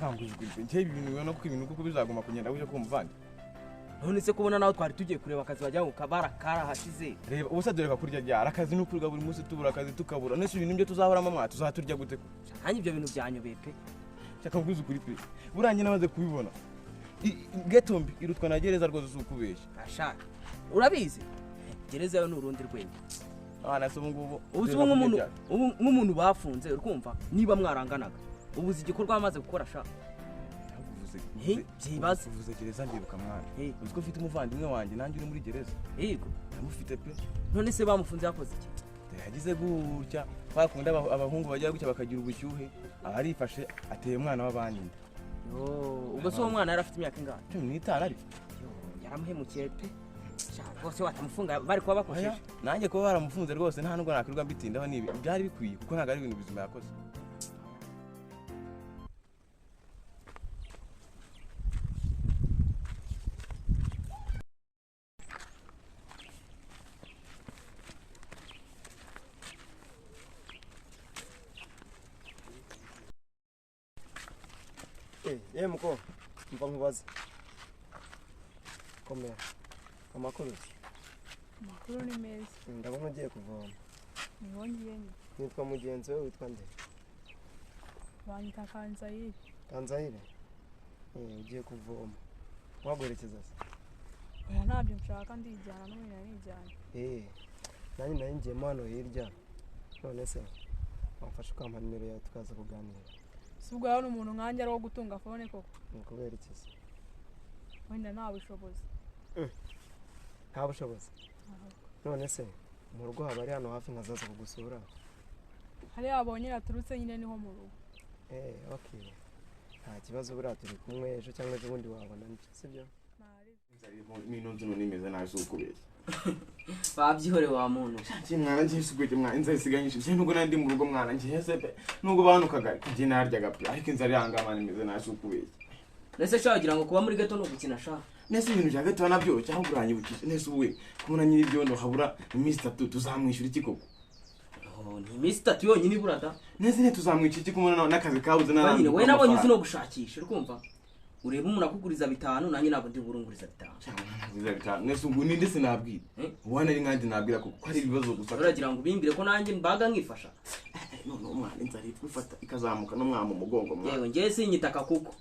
cyakangujwe nje ibintu ubona ko ibintu kuko bizaguma kugenda uje kumuvandi none se kubona naho twari tugiye kureba akazi bajya ukabara karahashize reba ubusa dore kurya ryara akazi no kurya buri munsi tubura akazi tukabura nese ibintu byo tuzahoramo mwa tuzaturya gute ko nanjye ibyo bintu byanyobeye pe cyakangujwe kuri pe burangiye namaze kubibona getombi irutwa na gereza rwose zukubeshya ashaka urabizi gereza yo n'urundi rwego nase ubu nk'umuntu bafunze urumva niba mwaranganaga ubuze igikorwa amaze gukora ashaka byibaze uvuze gereza ndibuka mwana uziko ufite umuvandimwe wanjye nanjye uri muri gereza yego namufite pe none se bamufunze yakoze iki yagize gutya bakunda abahungu bajya gutya bakagira ubushyuhe arifashe ateye umwana w'abandi ubwo se uwo mwana yari afite imyaka ingana 15 ariko yaramuhemukiye pe bose watamufunga bari kuba bakosheje nanjye kuba baramufunze rwose nta nubwo nakwirirwa mbitindaho nibi byari bikwiye kuko ntabwo ari ibintu bizima yakoze muko mva nkubaza komera amakuru ni meza ndabona ugiye kuvoma nibongiye nitwa mugenzi we witwa nde banyita Kanzayire Kanzayire ugiye kuvoma waguherekeza se oya ntabyo nshaka ndijyana n'umwe nijyana nanjye nari ngiyemo hano hirya none se wamfasha ukampa nimero yawe tukaza kuganira ubwo yawe n'umuntu nkanjye ari wo gutunga fone koko kubera iki se wenda nta bushobozi nta bushobozi none se mu rugo haba ari hano hafi nkazaza kugusura hari abonye yaturutse nyine niho mu rugo okay nta kibazo buriya turi kumwe ejo cyangwa ejo bundi wabona sibyo n'inonzi nimeze naje ukubeshya babyihore wa muntu cyane mwana ngiye suguje mwana inzara isiganyije je nugo nandi mu rugo mwana ngiye sepe nugo banukaga kije naryaga pe ariko inzara yangamana nimeze naje ukubeshya nese shagira ngo kuba muri gato no gukina sha nese ibintu bya gato nabyo cyangwa uranyibukije nese uwe kumuna nyiri byondo habura iminsi 3 tuzamwishyura iki koko ni iminsi 3 yonyine burada nese ne tuzamwishyura iki kumuna n'akazi kabuze n'abandi we nabonye uzi no gushakisha urumva ureba umuntu akuguriza 5 nanjye nabo ndi burunguriza 5 nese ubu ninde sinabwira wana ari nkandi nabwira ko ari ibibazo gusa uragira ngo bimbire ko nanjye mbaga nkifasha none umwana inzara ifata ikazamuka no mwamo mugongo mwana yewe ngiye sinyitaka kuko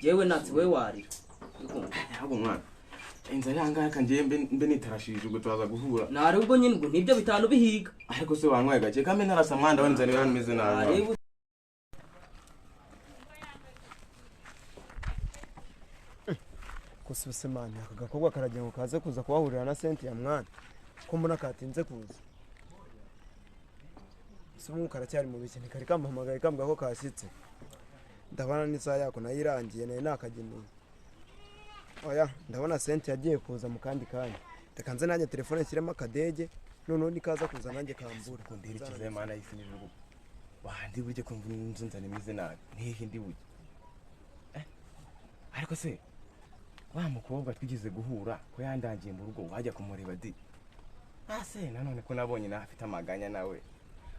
yewe natsi we warira ntabwo mwana inzara yangaka kangiye mbe nitarashije ubwo turaza guhura nari ubwo nyine ngo nibyo 5 bihiga ariko se wanywaye gake kame narasa mwanda wanzana ibintu bimeze nabi kususe mani akagakobwa karagira ngo kaze kuza kubahurira na senti ya mwana ko mbona katinze kuza sumu karacyari mu biki kari kampamagaye kambwa ko kasitse ndabona n'isaha yako nayirangiye naye nakageneye oya ndabona senti yagiye kuza mu kandi kanya takanze nanjye telefone kirema kadege none nikaza kuza nanjye kambura kundirikize mana y'isinijuru wandi burye kumva nzunzane mize nabi nihe ndi burye ariko se wa mukobwa twigize guhura ko yandangiye mu rugo wajya kumureba di ase nanone ko nabonye na afite amaganya nawe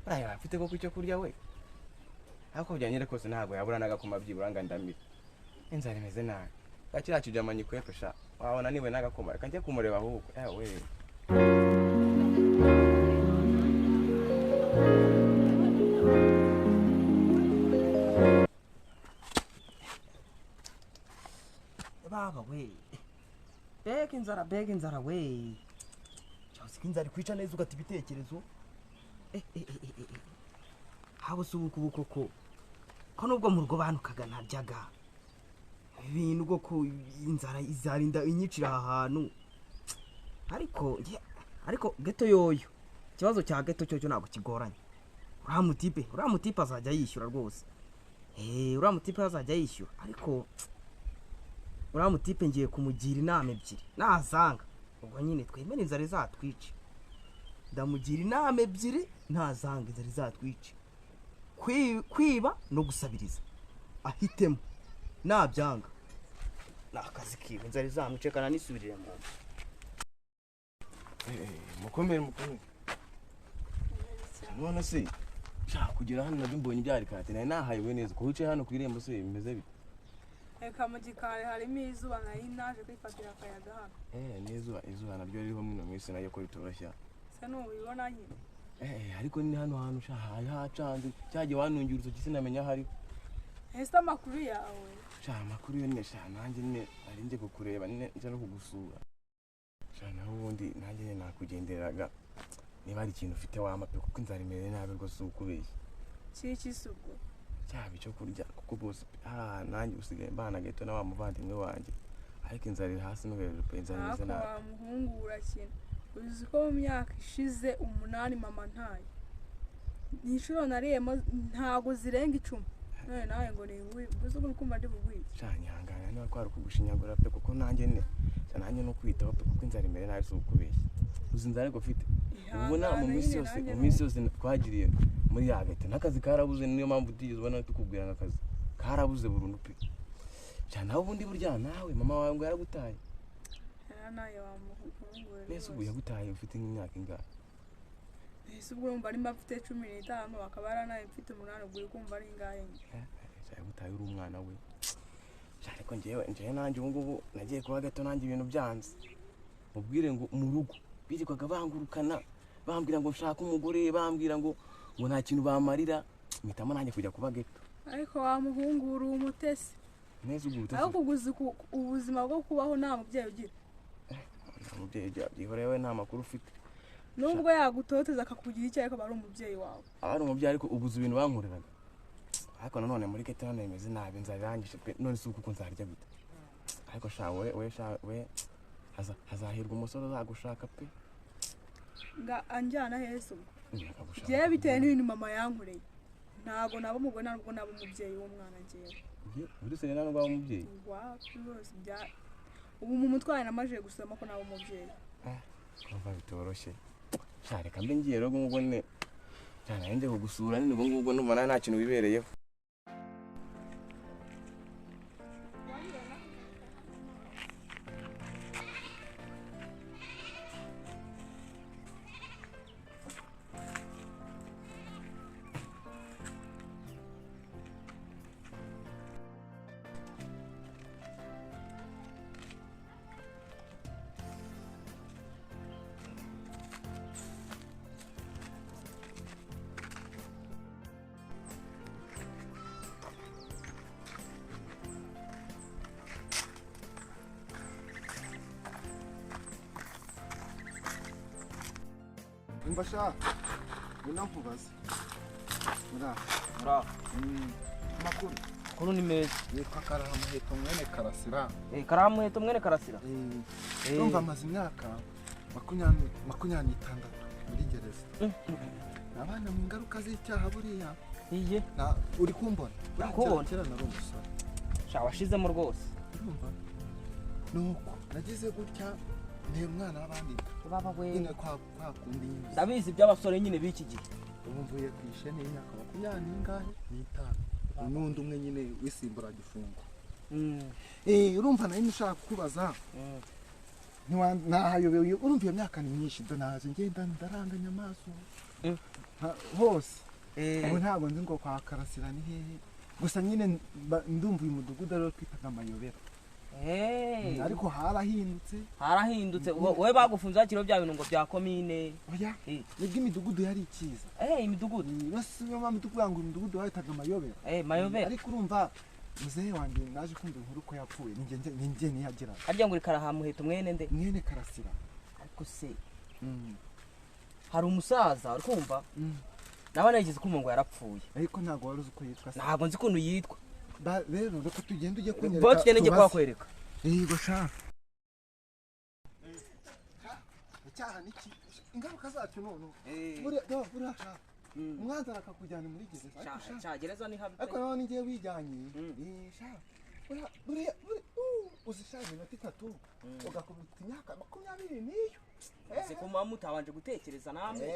baraya afite ko kucyo kurya we ako byanyere kose ntago yabura nagakoma byiburanga ndamira inzara imeze nabi akira cyujamanye kwepesha wabona niwe nagakoma reka njye kumureba ahubwo we baba we bega inzara we cyose kinzara kwica neza ugata ibitekerezo habo subuku koko ko nubwo mu rugo banukaga ntaryaga ibintu bwo ko inzara izarinda inyicira ahantu ariko geto yoyo kibazo cya geto cyo ntabwo kigoranye uramutipe azajya yishyura rwose uramutipe azajya yishyura ariko uramutipe ngiye kumugira inama ebyiri nazanga ubwo nyine twemere inzara izatwice ndamugira inama ebyiri nazanga inzara izatwice kwiba no gusabiriza ahitemo nabyanga nakazi kiwe inzara izamwice kana nisubirire mu mukomere none se shaka kugira hano nabyo mbonye byari kate naye nahayiwe neza ko wicaye hano ku irembo se bimeze bite Eka mu gikari harimo izuba nari naje kwifatira akayaga hano. Izuba naryo ririho mwino minsi nayo ko ritoroshya. Se n'ubibona nyine. Ariko ni hano hantu hacanze cyagiye wanungira urutoki sinamenya hari. Ese amakuru yawe? Amakuru yo nanjye ari nje kukureba nje no kugusura. Naho ubundi nanjye nakugenderaga niba ari ikintu ufite wamape kuko inzara imere nabi rwose ukubeshye. Ciki sugo. Cyaba icyo kurya kuko bose nanjye usigaye mbana gato na wa muvandimwe wanjye. Ariko inzara iri hasi no hejuru pe inzara imeze nabi. Wa muhungu urakina. Uzi ko mu myaka ishize 8 mama ntaye. Nishuro nariyemo ntago zirenga 10. Nawe ngo ni uzi ko kumva ndi bugwije. Cyanyangana niba kwari kugushinyagura pe kuko nanjye no kwitaho pe kuko inzara imere nabi ukubeshye. Uzi inzara ariko ufite. Ubona mu minsi yose twagiriye muri yagete nakazi karabuze niyo mpamvu utigeze ubona tukubwira nakazi karabuze burundu pe. Cyane aho ubundi burya nawe mama wawe ngo yaragutaye. Nayo wa muhungu. Nese ubu yagutaye ufite nk'imyaka ingahe? Ese ubwo urumva ari mfite 15 bakaba aranaye mfite 8 ubwo kumva ari ingahe nke. Yagutaye uri umwana we. Ariko njyewe nanjye ubu nagiye kuba gato nanjye ibintu byanze. Mubwire ngo mu rugo bizikwaga bangurukana bambwira ngo nshaka umugore bambwira ngo nta kintu bamarira mpitamo nanjye kujya kuba gato. Ariko wa muhungu uri umutesi. Nese ubwo utesi. Aho kuguza ubuzima bwo kubaho nta mubyeyi ugira. Umubyeyi byihorewe nta makuru ufite. Nubwo yagutoteza akakugira icyo ariko bari umubyeyi wawe. Ari umubyeyi ariko ubuze ibintu bankoreraga. Ariko nanone muri gete none imeze nabi nzarangije pe none si uko nzarya gute. Ariko we hazahirwa umusore uzagushaka pe. Nga anjyana hese ubwo. Je bitewe n'ibintu mama yankoreye. Ntago nabo umugore ntabwo nabo umubyeyi w'umwana ngiye. Uri se nana ngwa umubyeyi. Wa rwose bya ubu mu mutwaye namaje gusoma ko nabo umubyeyi. Kumva bitoroshye. Reka mbe ngiye rero ngubwo ne cyane nje kugusura ni ngubwo numva nta kintu wibereyeho. Mbasha unakubaza makuru ni meza. Yitwa Karamuheto mwene Karasira. Karamuheto mwene Karasira. Urumva amaze imyaka 26 muri gereza. Abana mu ngaruka z'icyaha buriya. Iye. Uri kumbona? Kubona kera nari umusore. Washizemo rwose. Urumva? Nuko nagize gutya ni umwana w'abandi. Baba we. Nyine kwa kundi. Ndabizi by'abasore nyine biki gihe. Ubu mvuye kwishe n'imyaka 25. N'undi umwe nyine wisimbura gifungo. Urumva nayo nshaka kubaza. Nahayobeye urumva iyo myaka ni myinshi donaje ngenda ndaranganya amaso. Hose. Ubu ntabwo nzi ngo kwa Karasira ni hehe. Gusa nyine ndumva uyu mudugudu rero twitaga Amayobera. Ariko harahindutse wowe bagufunza kiro bya bintu ngo bya komine. Oya nibwo imidugudu yari ikiza. Imidugudu basibe mama tukuvuga imidugudu wahitaga Amayobera. Mayobera ariko urumva muzehe wanjye naje kumva inkuru ko yapfuye ninjye niyagira. Arya ngo Karamuheto mwene nde? Mwene Karasira. Ariko se hari umusaza uri kumva nabana yagize ko ngo yarapfuye. Ariko ntago wari uzi ko yitwa. Ntago nzi kuntu yitwa. Rero reka tugende ujye kunyereka. Bo tugende ngiye kwakwereka. Yego sha. Icyaha niki? Ingaruka zacu none. Buriya sha. Umwanzi arakakujyana muri gereza. Sha gereza ni habi. Ariko nawe ngiye wijyanye. Sha. Buriya uzishaje iminota 3 ugakubita imyaka 20 niyo. Ese ko mama utabanje gutekereza namwe.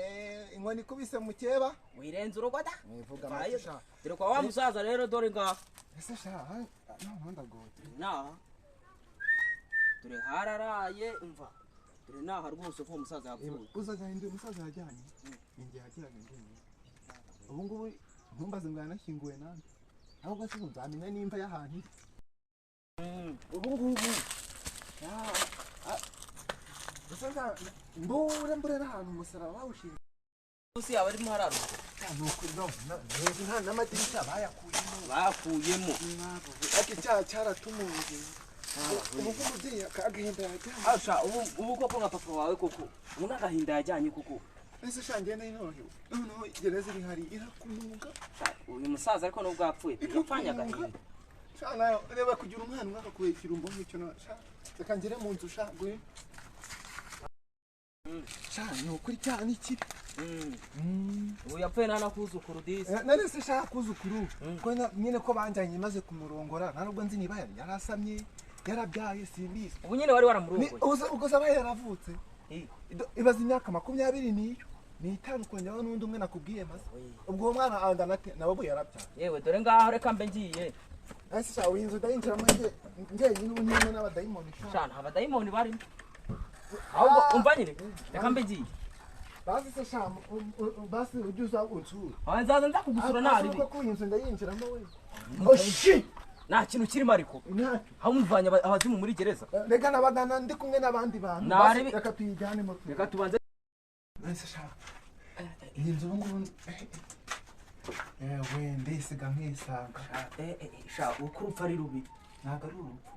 Inkoni kubise mukeba. Wirenze urugoda. Vuga amasha. Dore kwa wa musaza rero dore nga. Ese sha no ndagote. Dore hararaye umva. Dore naha rwose ko umusaza yapfuye. Uzajya indi umusaza yajyanye. Ninjye yajyanye ndende. Ubu ngubu ntumbaze ngo yanashyinguwe nande. Ahubwo se nzamenya nimba yahantu. ubu ngubu usanga mbure n'ahantu umusaraba bawushinze munsi yaba arimo hararuka nukuri nta n'amadirishya bakuyemo ariko icyaha cyaratumuye ubu nk'umubyeyi agahinda yajyanye asha ubu koko nka papa wawe koko ubu n'agahinda yajyanye koko ese shangiye norohewe noneho gereza iri hari irakumunga uyu musaza ariko nubwo yapfuye yapfanye agahinda shana reba kugira umwana umwe akakuye ikirumbo nk'icyo reka ngere mu nzu shaguye shana ni ukuri cyane ni kibi ubu yapfuye nta nakuzukuru disi nari se shaka kuzukuru ko nyine ko banjanye maze kumurongora nta nubwo nzi niba yarasamye yarabyaye simbizi ubu nyine wari waramurongoye ubwo zaba yaravutse ibaza imyaka 20 n'itanu kongeraho n'undi umwe nakubwiye maze ubwo uwo mwana angana ate nawe ubu yarabyaye yewe dore ngaho reka mbe ngiye ese sha uyinzu ndayinjiramo njyenyine ubu nyine n'abadayimoni shana abadayimoni barimo ahubwo umva nyine reka mbe ngiye basi se sha basi ujuza unsura nzaza nza kugusura ntari bi ko uyinzu ndayinjiramo we oshi nta kintu kirimo ariko aho muvanye abazimu muri gereza reka nabagana ndi kumwe n'abandi bantu reka tuyijyane mu reka tubanze ese sha iyi nzu ngubu we ndisiga nkisanga sha uko urupfu ari rubi ntabwo ari urupfu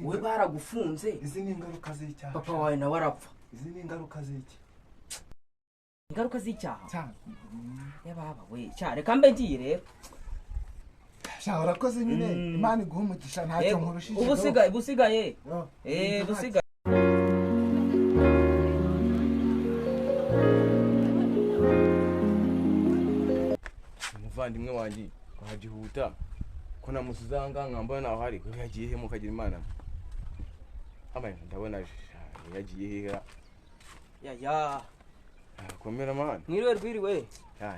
we baragufunze izi ni ingaruka z'icyaha papa wawe nawe arapfa izi ni ingaruka z'iki ingaruka z'icyaha cyane yababa we cya reka mbe ngiye rero sha urakoze nyine imana iguha umugisha ntacyo nkurushije ubusigaye busigaye umuvandimwe wanjye wagihuta ko namusuzanga nkambona naho hari ko yagiye he mukagira imana ndabona yagiye hera ya komera man mwiriwe rwiriwe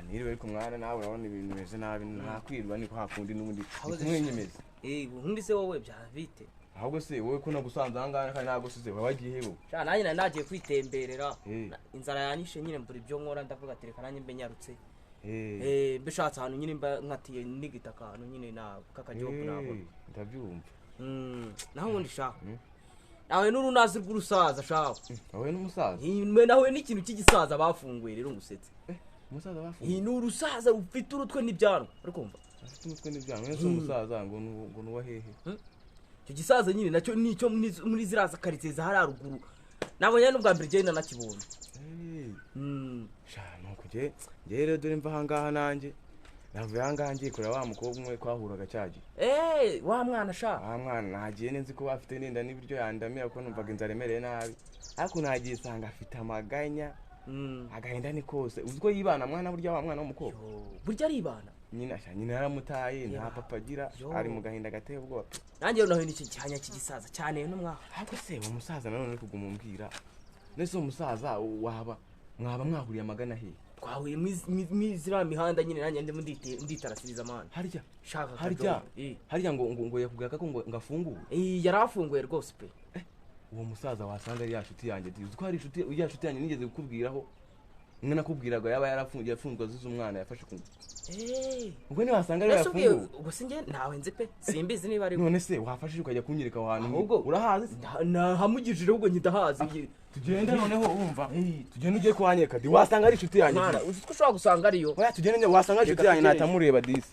niriwe ariko mwana nawe urabona ibintu bimeze nabi ntakwirwa niko hakundi n'ubundi kumwenyemeza ubundi se wowe bya bite ahubwo se wowe ko nagusanze ahangaha kandi nagusize wagiye he bo nanjye nari nagiye kwitemberera inzara yanishe nyine mbura ibyo nkora ndavuga ati reka nanjye mbe nyarutse bishatse ahantu nyine mba nkatiye n'igitaka ahantu nyine kakagihugu nabona ndabyumva naho ubundi shaka nawe n'urunazi rw'urusaza shaka wowe n'umusaza nawe n'ikintu cy'igisaza bafunguye rero ngusetse umusaza bafunguye iyi ni urusaza rufite urutwe n'ibyanwa uri kumva afite umutwe n'ibyanwa mwese umusaza ngo nuwa hehe icyo gisaza nyine nacyo nicyo muri ziraza karitsiye za hariya ruguru nabonye n'ubwa mbere njyewe nanakibonye nuko njye rero dore mva ahangaha nanjye navuye ahangaha ngiye kureba wa mukobwa umwe twahuraga cyagiye wa mwana sha wa mwana nagiye nzi ko bafite n'inda n'ibiryo yandamira ko numvaga inzara imereye nabi ariko nagiye nsanga afite amaganya agahinda ni kose uzi ko yibana mwana burya wa mwana w'umukobwa burya aribana nyina yaramutaye nta papa agira ari mu gahinda gateye ubwoba nanjye naho n'iki cyanya cy'igisaza cyane n'umwaha ariko se uwo musaza nanone kuguma umbwira nese uwo musaza mwaba mwahuriye amagana he twahuye mwizira mihanda nyine nanjye ndimo nditarasiriza amana harya ngo yakubwira ko ngo ngafunguwe yarafunguye rwose pe uwo musaza wasanga ari ya nshuti yanjye uzi ko hari ya nshuti yanjye nigeze kukubwiraho mwe nakubwiraga yaba yafunzwe azize umwana yafashe ku ubwo ni wasanga ari yafunguwe ubwo sinjye nawe nzi pe simbizi niba ari none se wafashije ukajya kunyereka aho hantu ahubwo urahazi nahamugije ahubwo ntidahazi tugende noneho wumva tugende ugiye kuhanyereka di wasanga ari inshuti yanjye uzi ko ushobora gusanga ariyo tugende wasanga ari inshuti yanjye natamureba disi